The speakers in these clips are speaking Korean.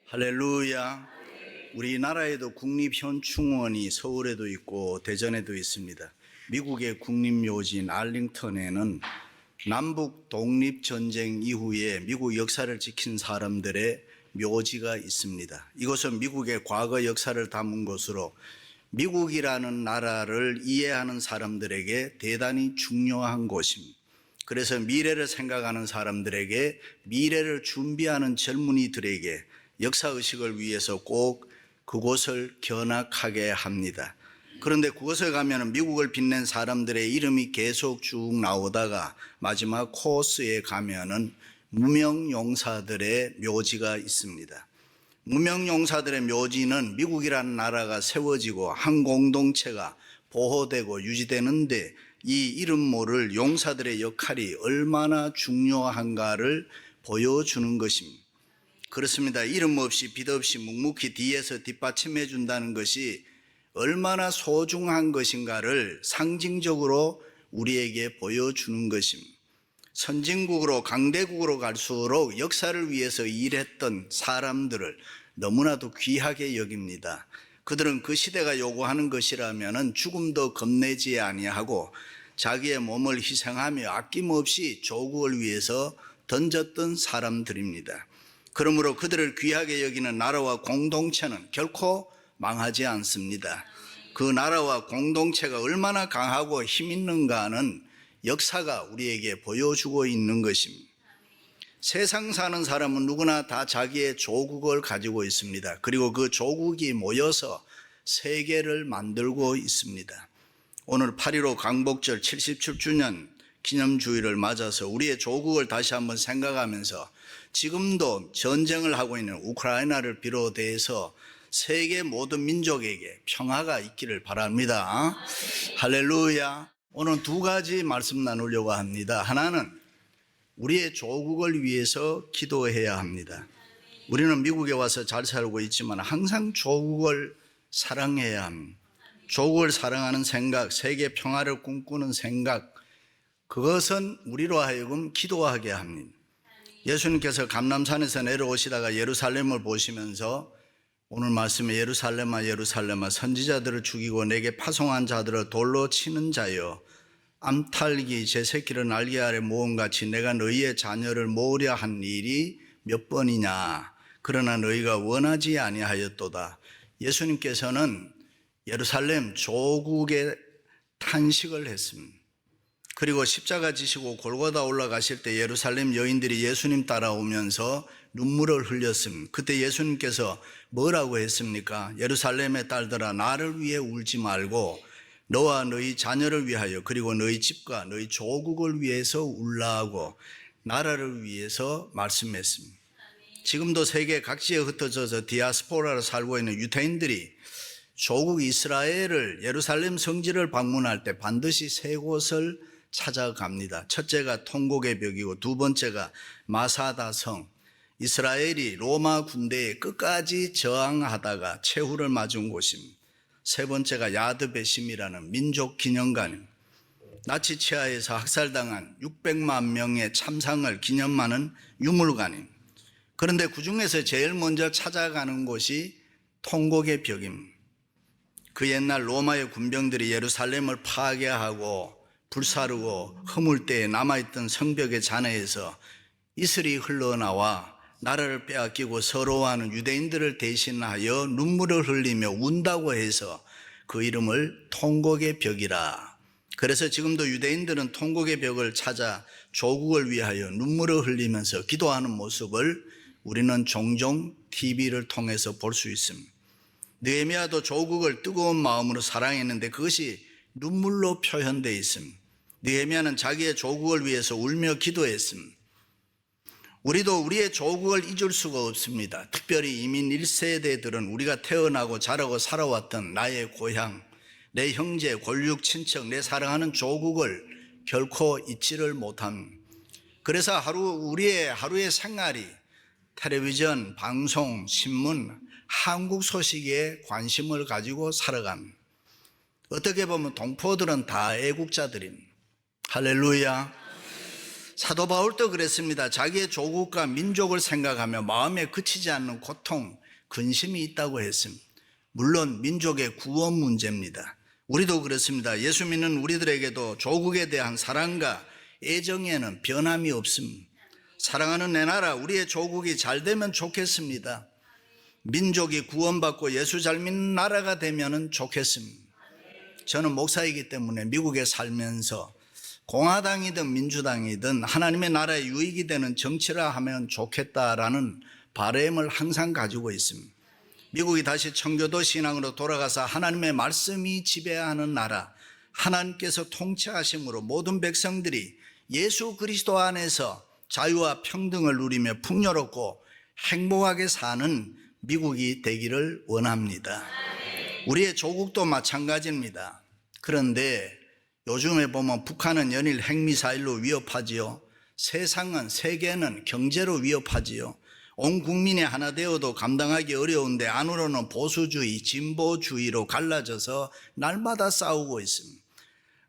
할렐루야. 우리나라에도 국립현충원이 서울에도 있고 대전에도 있습니다. 미국의 국립묘지인 알링턴에는 남북 독립전쟁 이후에 미국 역사를 지킨 사람들의 묘지가 있습니다. 이곳은 미국의 과거 역사를 담은 곳으로 미국이라는 나라를 이해하는 사람들에게 대단히 중요한 곳입니다. 그래서 미래를 생각하는 사람들에게, 미래를 준비하는 젊은이들에게 역사의식을 위해서 꼭 그곳을 견학하게 합니다. 그런데 그곳에 가면 미국을 빛낸 사람들의 이름이 계속 쭉 나오다가 마지막 코스에 가면은 무명용사들의 묘지가 있습니다. 무명용사들의 묘지는 미국이라는 나라가 세워지고 한 공동체가 보호되고 유지되는데 이 이름 모를 용사들의 역할이 얼마나 중요한가를 보여주는 것입니다. 그렇습니다. 이름 없이 빛 없이 묵묵히 뒤에서 뒷받침해 준다는 것이 얼마나 소중한 것인가를 상징적으로 우리에게 보여주는 것입니다. 선진국으로, 강대국으로 갈수록 역사를 위해서 일했던 사람들을 너무나도 귀하게 여깁니다. 그들은 그 시대가 요구하는 것이라면 죽음도 겁내지 아니하고 자기의 몸을 희생하며 아낌없이 조국을 위해서 던졌던 사람들입니다. 그러므로 그들을 귀하게 여기는 나라와 공동체는 결코 망하지 않습니다. 그 나라와 공동체가 얼마나 강하고 힘 있는가는 역사가 우리에게 보여주고 있는 것입니다. 세상 사는 사람은 누구나 다 자기의 조국을 가지고 있습니다. 그리고 그 조국이 모여서 세계를 만들고 있습니다. 오늘 8.15 강복절 77주년 기념주의를 맞아서 우리의 조국을 다시 한번 생각하면서 지금도 전쟁을 하고 있는 우크라이나를 비롯해서 세계 모든 민족에게 평화가 있기를 바랍니다. 할렐루야. 오늘 두 가지 말씀 나누려고 합니다. 하나는 우리의 조국을 위해서 기도해야 합니다. 우리는 미국에 와서 잘 살고 있지만 항상 조국을 사랑해야 합니다. 조국을 사랑하는 생각, 세계 평화를 꿈꾸는 생각, 그것은 우리로 하여금 기도하게 합니다. 예수님께서 감람산에서 내려오시다가 예루살렘을 보시면서 오늘 말씀에 예루살렘아 예루살렘아 선지자들을 죽이고 내게 파송한 자들을 돌로 치는 자여 암탉이 제 새끼를 날개 아래 모음같이 내가 너희의 자녀를 모으려 한 일이 몇 번이냐. 그러나 너희가 원하지 아니하였도다. 예수님께서는 예루살렘 조국에 탄식을 했습니다. 그리고 십자가 지시고 골고다 올라가실 때 예루살렘 여인들이 예수님 따라오면서 눈물을 흘렸습니다. 그때 예수님께서 뭐라고 했습니까? 예루살렘의 딸들아 나를 위해 울지 말고 너와 너희 자녀를 위하여 그리고 너희 집과 너희 조국을 위해서 울라고 나라를 위해서 말씀했습니다. 지금도 세계 각지에 흩어져서 디아스포라로 살고 있는 유대인들이 조국 이스라엘을 예루살렘 성지를 방문할 때 반드시 세 곳을 찾아갑니다. 첫째가 통곡의 벽이고 두 번째가 마사다 성, 이스라엘이 로마 군대에 끝까지 저항하다가 최후를 맞은 곳입니다. 세 번째가 야드베심이라는 민족 기념관입니다. 나치 치하에서 학살당한 600만 명의 참상을 기념하는 유물관입니다. 그런데 그 중에서 제일 먼저 찾아가는 곳이 통곡의 벽입니다. 그 옛날 로마의 군병들이 예루살렘을 파괴하고 불사르고 허물 때에 남아있던 성벽의 잔해에서 이슬이 흘러나와 나라를 빼앗기고 서러워하는 유대인들을 대신하여 눈물을 흘리며 운다고 해서 그 이름을 통곡의 벽이라. 그래서 지금도 유대인들은 통곡의 벽을 찾아 조국을 위하여 눈물을 흘리면서 기도하는 모습을 우리는 종종 TV를 통해서 볼 수 있습니다. 느헤미야도 조국을 뜨거운 마음으로 사랑했는데 그것이 눈물로 표현되어 있습니다. 느헤미야는 자기의 조국을 위해서 울며 기도했습니다. 우리도 우리의 조국을 잊을 수가 없습니다. 특별히 이민 1세대들은 우리가 태어나고 자라고 살아왔던 나의 고향, 내 형제, 골육, 친척, 내 사랑하는 조국을 결코 잊지를 못합니다. 그래서 우리의 하루의 생활이 텔레비전, 방송, 신문, 한국 소식에 관심을 가지고 살아갑니다. 어떻게 보면 동포들은 다 애국자들입니다. 할렐루야. 사도 바울도 그랬습니다. 자기의 조국과 민족을 생각하며 마음에 그치지 않는 고통, 근심이 있다고 했습니다. 물론 민족의 구원 문제입니다. 우리도 그렇습니다. 예수 믿는 우리들에게도 조국에 대한 사랑과 애정에는 변함이 없습니다. 사랑하는 내 나라, 우리의 조국이 잘 되면 좋겠습니다. 민족이 구원받고 예수 잘 믿는 나라가 되면 좋겠습니다. 저는 목사이기 때문에 미국에 살면서 공화당이든 민주당이든 하나님의 나라에 유익이 되는 정치라 하면 좋겠다라는 바람을 항상 가지고 있습니다. 미국이 다시 청교도 신앙으로 돌아가서 하나님의 말씀이 지배하는 나라, 하나님께서 통치하심으로 모든 백성들이 예수 그리스도 안에서 자유와 평등을 누리며 풍요롭고 행복하게 사는 미국이 되기를 원합니다. 우리의 조국도 마찬가지입니다. 그런데 요즘에 보면 북한은 연일 핵미사일로 위협하지요. 세계는 경제로 위협하지요. 온 국민이 하나 되어도 감당하기 어려운데 안으로는 보수주의, 진보주의로 갈라져서 날마다 싸우고 있습니다.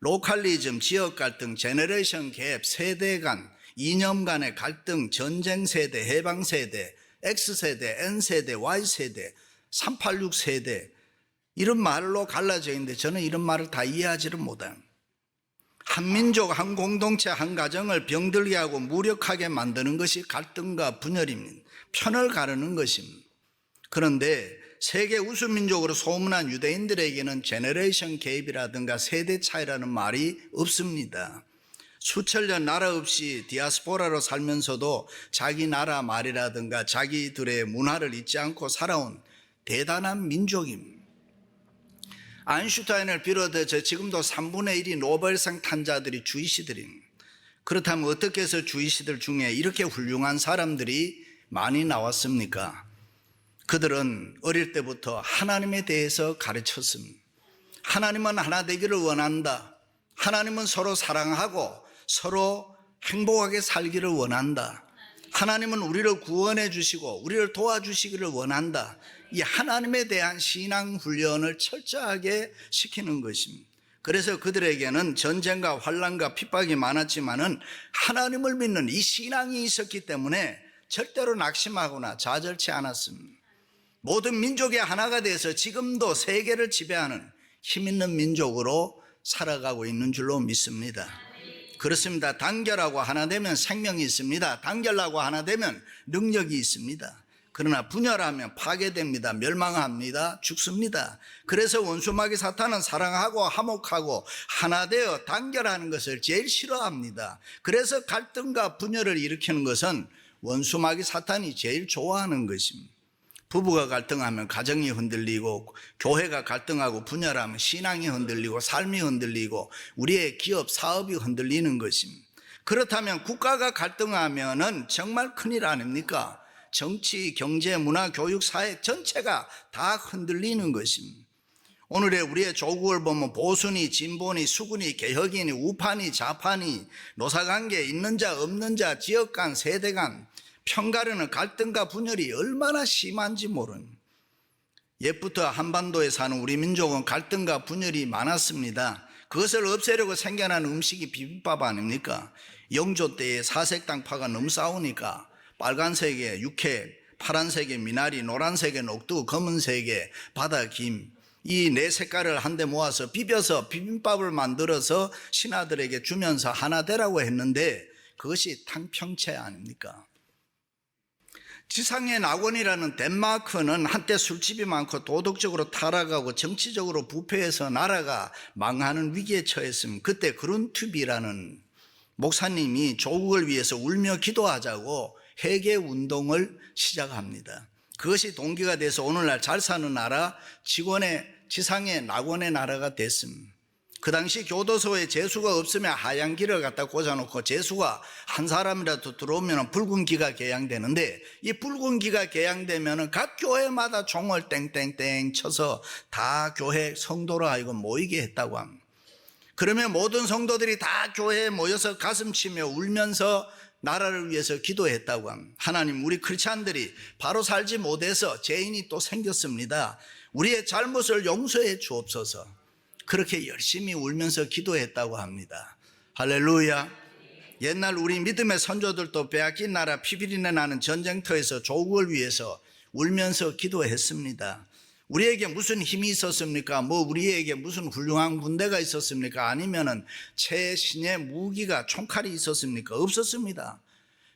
로컬리즘, 지역 갈등, 제너레이션 갭, 세대 간, 이념 간의 갈등, 전쟁 세대, 해방 세대, X세대, N세대, Y세대, 386 세대, 이런 말로 갈라져 있는데 저는 이런 말을 다 이해하지를 못합니다. 한 민족, 한 공동체, 한 가정을 병들게 하고 무력하게 만드는 것이 갈등과 분열입니다. 편을 가르는 것입니다. 그런데 세계 우수민족으로 소문난 유대인들에게는 제너레이션 갭이라든가 세대 차이라는 말이 없습니다. 수천 년 나라 없이 디아스포라로 살면서도 자기 나라 말이라든가 자기들의 문화를 잊지 않고 살아온 대단한 민족입니다. 아인슈타인을 비롯해서 지금도 3분의 1이 노벨상 탄자들이 주이시들입니다. 그렇다면 어떻게 해서 주이시들 중에 이렇게 훌륭한 사람들이 많이 나왔습니까? 그들은 어릴 때부터 하나님에 대해서 가르쳤습니다. 하나님은 하나 되기를 원한다. 하나님은 서로 사랑하고 서로 행복하게 살기를 원한다. 하나님은 우리를 구원해 주시고 우리를 도와주시기를 원한다. 이 하나님에 대한 신앙 훈련을 철저하게 시키는 것입니다. 그래서 그들에게는 전쟁과 환난과 핍박이 많았지만은 하나님을 믿는 이 신앙이 있었기 때문에 절대로 낙심하거나 좌절치 않았습니다. 모든 민족이 하나가 돼서 지금도 세계를 지배하는 힘 있는 민족으로 살아가고 있는 줄로 믿습니다. 그렇습니다. 단결하고 하나 되면 생명이 있습니다. 단결하고 하나 되면 능력이 있습니다. 그러나 분열하면 파괴됩니다. 멸망합니다. 죽습니다. 그래서 원수마귀 사탄은 사랑하고 화목하고 하나 되어 단결하는 것을 제일 싫어합니다. 그래서 갈등과 분열을 일으키는 것은 원수마귀 사탄이 제일 좋아하는 것입니다. 부부가 갈등하면 가정이 흔들리고, 교회가 갈등하고 분열하면 신앙이 흔들리고 삶이 흔들리고 우리의 기업 사업이 흔들리는 것입니다. 그렇다면 국가가 갈등하면은 정말 큰일 아닙니까? 정치, 경제, 문화, 교육, 사회 전체가 다 흔들리는 것입니다. 오늘의 우리의 조국을 보면 보수니 진보니 수구니 개혁이니 우파니 좌파니 노사관계 있는 자 없는 자 지역 간 세대 간 편가르는 갈등과 분열이 얼마나 심한지 모르는, 옛부터 한반도에 사는 우리 민족은 갈등과 분열이 많았습니다. 그것을 없애려고 생겨난 음식이 비빔밥 아닙니까? 영조 때에 사색당파가 너무 싸우니까 빨간색의 육회, 파란색의 미나리, 노란색의 녹두, 검은색의 바다김, 이 네 색깔을 한데 모아서 비벼서 비빔밥을 만들어서 신하들에게 주면서 하나 되라고 했는데 그것이 탕평채 아닙니까? 지상의 낙원이라는 덴마크는 한때 술집이 많고 도덕적으로 타락하고 정치적으로 부패해서 나라가 망하는 위기에 처했습니다. 그때 그룬튜비라는 목사님이 조국을 위해서 울며 기도하자고 회개 운동을 시작합니다. 그것이 동기가 돼서 오늘날 잘 사는 나라, 지상의 낙원의 나라가 됐습니다. 그 당시 교도소에 재수가 없으면 하얀 길을 갖다 꽂아놓고 재수가 한 사람이라도 들어오면 붉은 기가 개양되는데, 이 붉은 기가 개양되면 각 교회마다 종을 땡땡땡 쳐서 다 교회 성도로 하여금 모이게 했다고 합니다. 그러면 모든 성도들이 다 교회에 모여서 가슴치며 울면서 나라를 위해서 기도했다고 합니다. 하나님, 우리 크리스찬들이 바로 살지 못해서 죄인이 또 생겼습니다. 우리의 잘못을 용서해 주옵소서. 그렇게 열심히 울면서 기도했다고 합니다. 할렐루야. 옛날 우리 믿음의 선조들도 빼앗긴 나라 피비린내 나는 전쟁터에서 조국을 위해서 울면서 기도했습니다. 우리에게 무슨 힘이 있었습니까? 우리에게 무슨 훌륭한 군대가 있었습니까? 아니면은 최신의 무기가 총칼이 있었습니까? 없었습니다.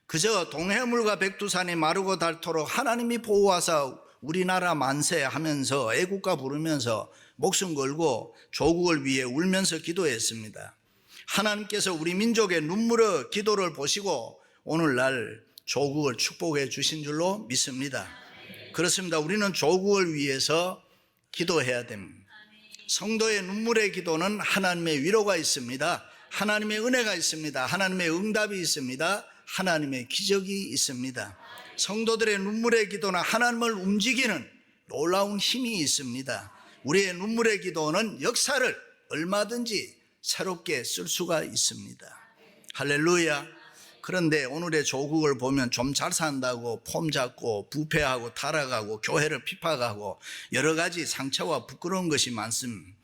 그저 동해물과 백두산이 마르고 닳도록 하나님이 보호하사 우리나라 만세하면서 애국가 부르면서 목숨 걸고 조국을 위해 울면서 기도했습니다. 하나님께서 우리 민족의 눈물의 기도를 보시고 오늘날 조국을 축복해 주신 줄로 믿습니다. 그렇습니다. 우리는 조국을 위해서 기도해야 됩니다. 성도의 눈물의 기도는 하나님의 위로가 있습니다. 하나님의 은혜가 있습니다. 하나님의 응답이 있습니다. 하나님의 기적이 있습니다. 성도들의 눈물의 기도는 하나님을 움직이는 놀라운 힘이 있습니다. 우리의 눈물의 기도는 역사를 얼마든지 새롭게 쓸 수가 있습니다. 할렐루야. 그런데 오늘의 조국을 보면 좀 잘 산다고 폼 잡고 부패하고 타락하고 교회를 핍박하고 여러 가지 상처와 부끄러운 것이 많습니다.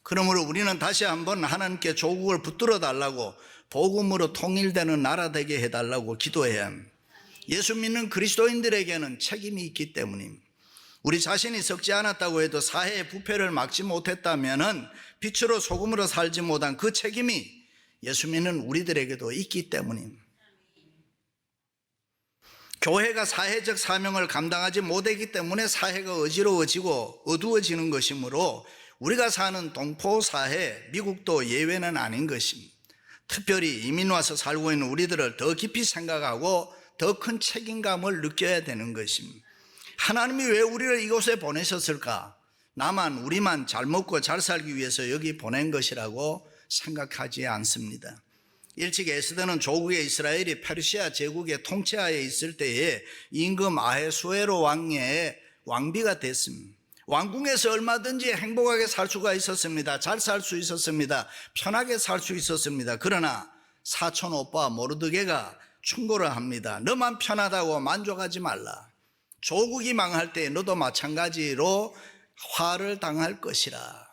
그러므로 우리는 다시 한번 하나님께 조국을 붙들어 달라고 복음으로 통일되는 나라 되게 해달라고 기도해야 합니다. 예수 믿는 그리스도인들에게는 책임이 있기 때문입니다. 우리 자신이 썩지 않았다고 해도 사회의 부패를 막지 못했다면 빛으로 소금으로 살지 못한 그 책임이 예수 믿는 우리들에게도 있기 때문입니다. 교회가 사회적 사명을 감당하지 못했기 때문에 사회가 어지러워지고 어두워지는 것이므로 우리가 사는 동포사회, 미국도 예외는 아닌 것입니다. 특별히 이민 와서 살고 있는 우리들을 더 깊이 생각하고 더 큰 책임감을 느껴야 되는 것입니다. 하나님이 왜 우리를 이곳에 보내셨을까? 나만 우리만 잘 먹고 잘 살기 위해서 여기 보낸 것이라고 생각하지 않습니다. 일찍 에스더는 조국의 이스라엘이 페르시아 제국의 통치하에 있을 때에 임금 아헤수에로 왕의 왕비가 됐습니다. 왕궁에서 얼마든지 행복하게 살 수가 있었습니다. 잘 살 수 있었습니다. 편하게 살 수 있었습니다. 그러나 사촌 오빠 모르드게가 충고를 합니다. 너만 편하다고 만족하지 말라. 조국이 망할 때 너도 마찬가지로 화를 당할 것이라.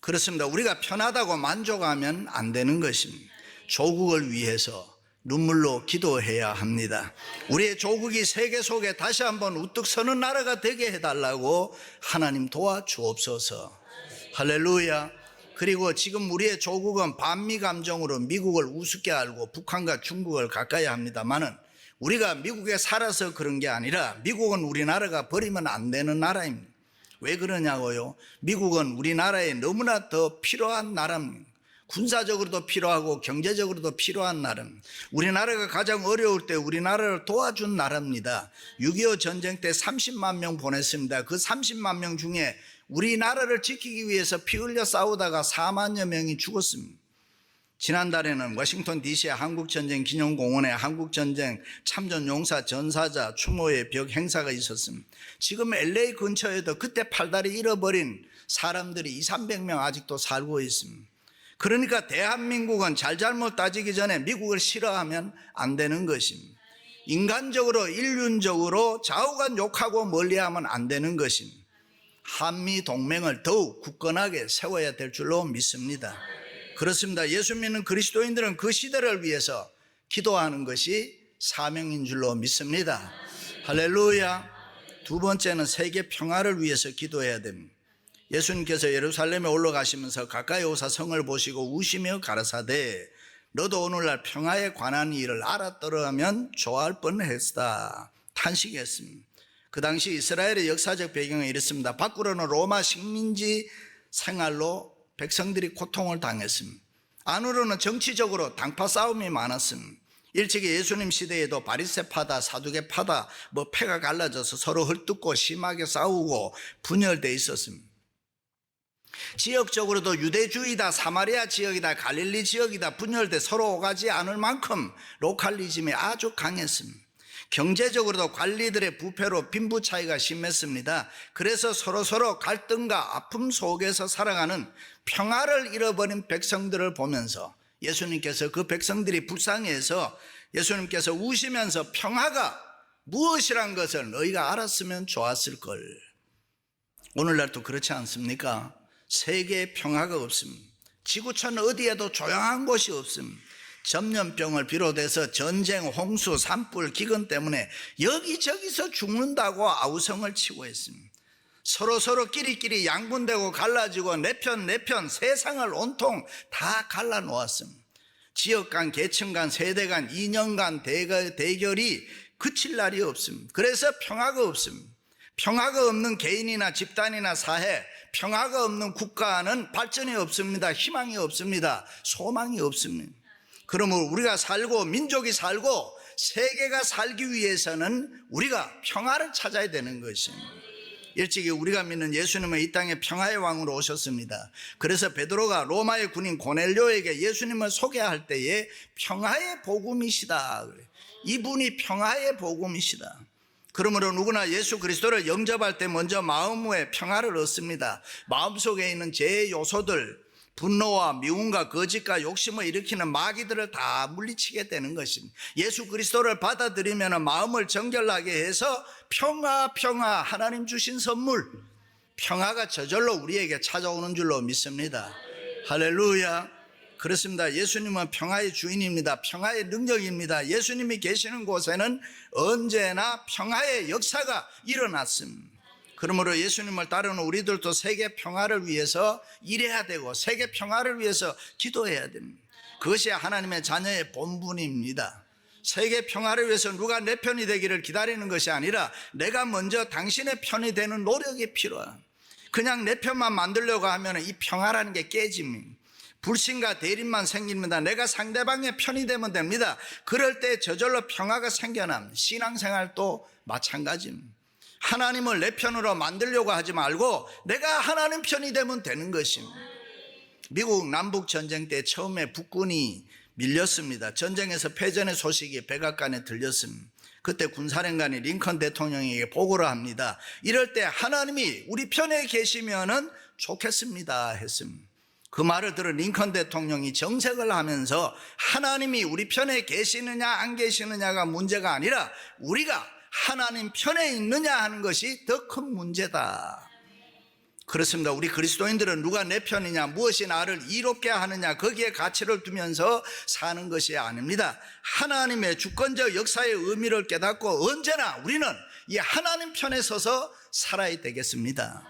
그렇습니다. 우리가 편하다고 만족하면 안 되는 것입니다. 조국을 위해서 눈물로 기도해야 합니다. 우리의 조국이 세계 속에 다시 한번 우뚝 서는 나라가 되게 해달라고 하나님 도와주옵소서. 할렐루야. 그리고 지금 우리의 조국은 반미 감정으로 미국을 우습게 알고 북한과 중국을 가까이 합니다만은 우리가 미국에 살아서 그런 게 아니라 미국은 우리나라가 버리면 안 되는 나라입니다. 왜 그러냐고요? 미국은 우리나라에 너무나 더 필요한 나라입니다. 군사적으로도 필요하고 경제적으로도 필요한 나라입니다. 우리나라가 가장 어려울 때 우리나라를 도와준 나라입니다. 6.25 전쟁 때 30만 명 보냈습니다. 그 30만 명 중에 우리나라를 지키기 위해서 피 흘려 싸우다가 4만여 명이 죽었습니다. 지난달에는 워싱턴 DC 한국전쟁 기념공원에 한국전쟁 참전용사 전사자 추모의 벽 행사가 있었습니다. 지금 LA 근처에도 그때 팔다리 잃어버린 사람들이 200~300명 아직도 살고 있습니다. 그러니까 대한민국은 잘잘못 따지기 전에 미국을 싫어하면 안 되는 것입니다. 인간적으로 인륜적으로 좌우간 욕하고 멀리하면 안 되는 것입니다. 한미 동맹을 더욱 굳건하게 세워야 될 줄로 믿습니다. 그렇습니다. 예수 믿는 그리스도인들은 그 시대를 위해서 기도하는 것이 사명인 줄로 믿습니다. 할렐루야. 두 번째는 세계 평화를 위해서 기도해야 됩니다. 예수님께서 예루살렘에 올라가시면서 가까이 오사 성을 보시고 우시며 가라사대 너도 오늘날 평화에 관한 일을 알았더라면 좋아할 뻔했다 탄식했습니다. 그 당시 이스라엘의 역사적 배경은 이렇습니다. 밖으로는 로마 식민지 생활로 백성들이 고통을 당했습니다. 안으로는 정치적으로 당파 싸움이 많았습니다. 일찍이 예수님 시대에도 바리새파다 사두개파다 패가 갈라져서 서로 헐뜯고 심하게 싸우고 분열되어 있었습니다. 지역적으로도 유대주의다 사마리아 지역이다 갈릴리 지역이다 분열돼 서로 오가지 않을 만큼 로컬리즘이 아주 강했습니다. 경제적으로도 관리들의 부패로 빈부 차이가 심했습니다. 그래서 서로 갈등과 아픔 속에서 살아가는 평화를 잃어버린 백성들을 보면서 예수님께서 그 백성들이 불쌍해서 예수님께서 우시면서 평화가 무엇이란 것을 너희가 알았으면 좋았을 걸. 오늘날도 그렇지 않습니까? 세계에 평화가 없습니다. 지구촌 어디에도 조용한 곳이 없습니다. 전염병을 비롯해서 전쟁, 홍수, 산불, 기근 때문에 여기저기서 죽는다고 아우성을 치고 있습니다. 서로 끼리끼리 양분되고 갈라지고 내 편 세상을 온통 다 갈라놓았습니다. 지역 간, 계층 간, 세대 간, 이념 간 대결이 그칠 날이 없습니다. 그래서 평화가 없습니다. 평화가 없는 개인이나 집단이나 사회, 평화가 없는 국가는 발전이 없습니다. 희망이 없습니다. 소망이 없습니다. 그러면 우리가 살고 민족이 살고 세계가 살기 위해서는 우리가 평화를 찾아야 되는 것입니다. 일찍이 우리가 믿는 예수님은 이 땅에 평화의 왕으로 오셨습니다. 그래서 베드로가 로마의 군인 고넬료에게 예수님을 소개할 때에 평화의 복음이시다. 이분이 평화의 복음이시다. 그러므로 누구나 예수 그리스도를 영접할 때 먼저 마음의 평화를 얻습니다. 마음속에 있는 죄의 요소들, 분노와 미움과 거짓과 욕심을 일으키는 마귀들을 다 물리치게 되는 것입니다. 예수 그리스도를 받아들이면 마음을 정결하게 해서 평화 하나님 주신 선물 평화가 저절로 우리에게 찾아오는 줄로 믿습니다. 할렐루야. 그렇습니다. 예수님은 평화의 주인입니다. 평화의 능력입니다. 예수님이 계시는 곳에는 언제나 평화의 역사가 일어났습니다. 그러므로 예수님을 따르는 우리들도 세계 평화를 위해서 일해야 되고 세계 평화를 위해서 기도해야 됩니다. 그것이 하나님의 자녀의 본분입니다. 세계 평화를 위해서 누가 내 편이 되기를 기다리는 것이 아니라 내가 먼저 당신의 편이 되는 노력이 필요합니다. 그냥 내 편만 만들려고 하면 이 평화라는 게 깨집니다. 불신과 대립만 생깁니다. 내가 상대방의 편이 되면 됩니다. 그럴 때 저절로 평화가 생겨납니다. 신앙생활도 마찬가지입니다. 하나님을 내 편으로 만들려고 하지 말고 내가 하나님 편이 되면 되는 것입니다. 미국 남북전쟁 때 처음에 북군이 밀렸습니다. 전쟁에서 패전의 소식이 백악관에 들렸습니다. 그때 군사령관이 링컨 대통령에게 보고를 합니다. 이럴 때 하나님이 우리 편에 계시면은 좋겠습니다 했습니다. 그 말을 들은 링컨 대통령이 정색을 하면서 하나님이 우리 편에 계시느냐 안 계시느냐가 문제가 아니라 우리가 하나님 편에 있느냐 하는 것이 더 큰 문제다. 그렇습니다. 우리 그리스도인들은 누가 내 편이냐, 무엇이 나를 이롭게 하느냐, 거기에 가치를 두면서 사는 것이 아닙니다. 하나님의 주권적 역사의 의미를 깨닫고 언제나 우리는 이 하나님 편에 서서 살아야 되겠습니다.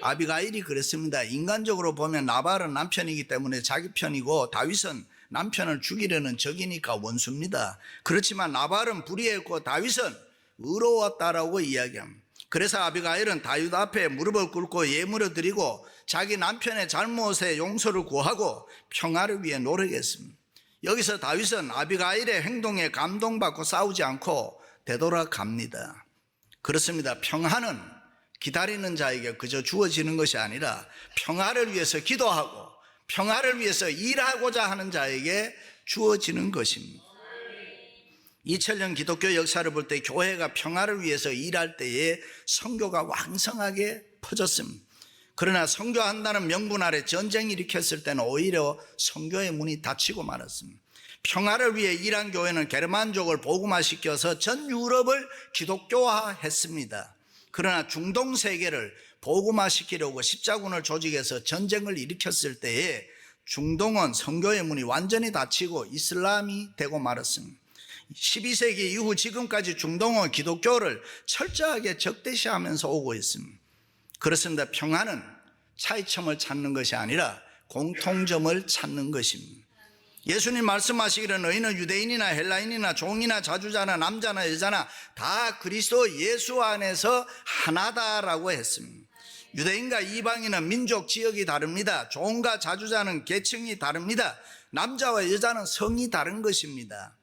아비가일이 그랬습니다. 인간적으로 보면 나발은 남편이기 때문에 자기 편이고 다윗은 남편을 죽이려는 적이니까 원수입니다. 그렇지만 나발은 불의했고 다윗은 의로웠다라고 이야기합니다. 그래서 아비가일은 다윗 앞에 무릎을 꿇고 예물을 드리고 자기 남편의 잘못에 용서를 구하고 평화를 위해 노력했습니다. 여기서 다윗은 아비가일의 행동에 감동받고 싸우지 않고 되돌아갑니다. 그렇습니다. 평화는 기다리는 자에게 그저 주어지는 것이 아니라 평화를 위해서 기도하고 평화를 위해서 일하고자 하는 자에게 주어지는 것입니다. 2000년 기독교 역사를 볼 때 교회가 평화를 위해서 일할 때에 선교가 왕성하게 퍼졌습니다. 그러나 선교한다는 명분 아래 전쟁이 일으켰을 때는 오히려 선교의 문이 닫히고 말았습니다. 평화를 위해 일한 교회는 게르만족을 복음화시켜서 전 유럽을 기독교화했습니다. 그러나 중동 세계를 복음화시키려고 십자군을 조직해서 전쟁을 일으켰을 때에 중동은 선교의 문이 완전히 닫히고 이슬람이 되고 말았습니다. 12세기 이후 지금까지 중동은 기독교를 철저하게 적대시하면서 오고 있습니다. 그렇습니다. 평화는 차이점을 찾는 것이 아니라 공통점을 찾는 것입니다. 예수님 말씀하시기를 너희는 유대인이나 헬라인이나 종이나 자주자나 남자나 여자나 다 그리스도 예수 안에서 하나다라고 했습니다. 유대인과 이방인은 민족 지역이 다릅니다. 종과 자주자는 계층이 다릅니다. 남자와 여자는 성이 다른 것입니다.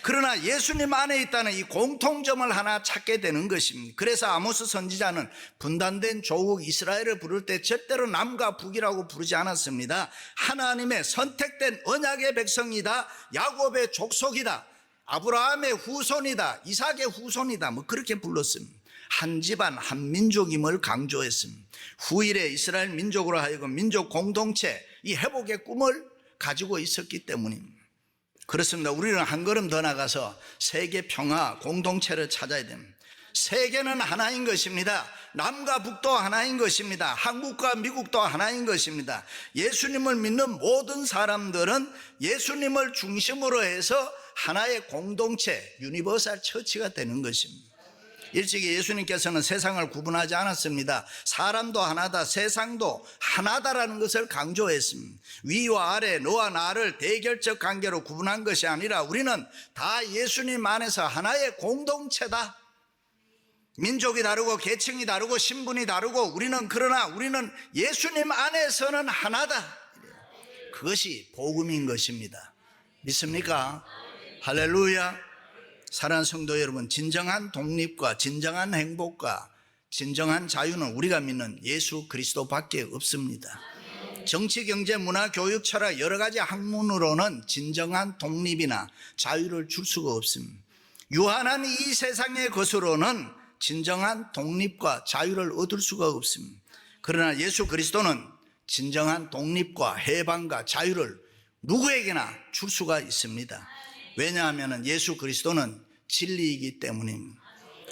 그러나 예수님 안에 있다는 이 공통점을 하나 찾게 되는 것입니다. 그래서 아모스 선지자는 분단된 조국 이스라엘을 부를 때 절대로 남과 북이라고 부르지 않았습니다. 하나님의 선택된 언약의 백성이다, 야곱의 족속이다, 아브라함의 후손이다, 이삭의 후손이다, 뭐 그렇게 불렀습니다. 한 집안 한 민족임을 강조했습니다. 후일의 이스라엘 민족으로 하여금 민족 공동체, 이 회복의 꿈을 가지고 있었기 때문입니다. 그렇습니다. 우리는 한 걸음 더 나가서 세계 평화 공동체를 찾아야 됩니다. 세계는 하나인 것입니다. 남과 북도 하나인 것입니다. 한국과 미국도 하나인 것입니다. 예수님을 믿는 모든 사람들은 예수님을 중심으로 해서 하나의 공동체, 유니버설 처치가 되는 것입니다. 일찍이 예수님께서는 세상을 구분하지 않았습니다. 사람도 하나다, 세상도 하나다라는 것을 강조했습니다. 위와 아래, 너와 나를 대결적 관계로 구분한 것이 아니라 우리는 다 예수님 안에서 하나의 공동체다. 민족이 다르고 계층이 다르고 신분이 다르고 그러나 우리는 예수님 안에서는 하나다. 그것이 복음인 것입니다. 믿습니까? 할렐루야. 사랑하는 성도 여러분, 진정한 독립과 진정한 행복과 진정한 자유는 우리가 믿는 예수 그리스도밖에 없습니다. 정치, 경제, 문화, 교육, 철학 여러 가지 학문으로는 진정한 독립이나 자유를 줄 수가 없습니다. 유한한 이 세상의 것으로는 진정한 독립과 자유를 얻을 수가 없습니다. 그러나 예수 그리스도는 진정한 독립과 해방과 자유를 누구에게나 줄 수가 있습니다. 왜냐하면 예수 그리스도는 진리이기 때문입니다.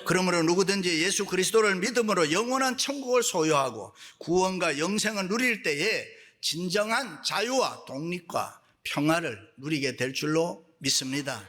그러므로 누구든지 예수 그리스도를 믿음으로 영원한 천국을 소유하고 구원과 영생을 누릴 때에 진정한 자유와 독립과 평화를 누리게 될 줄로 믿습니다.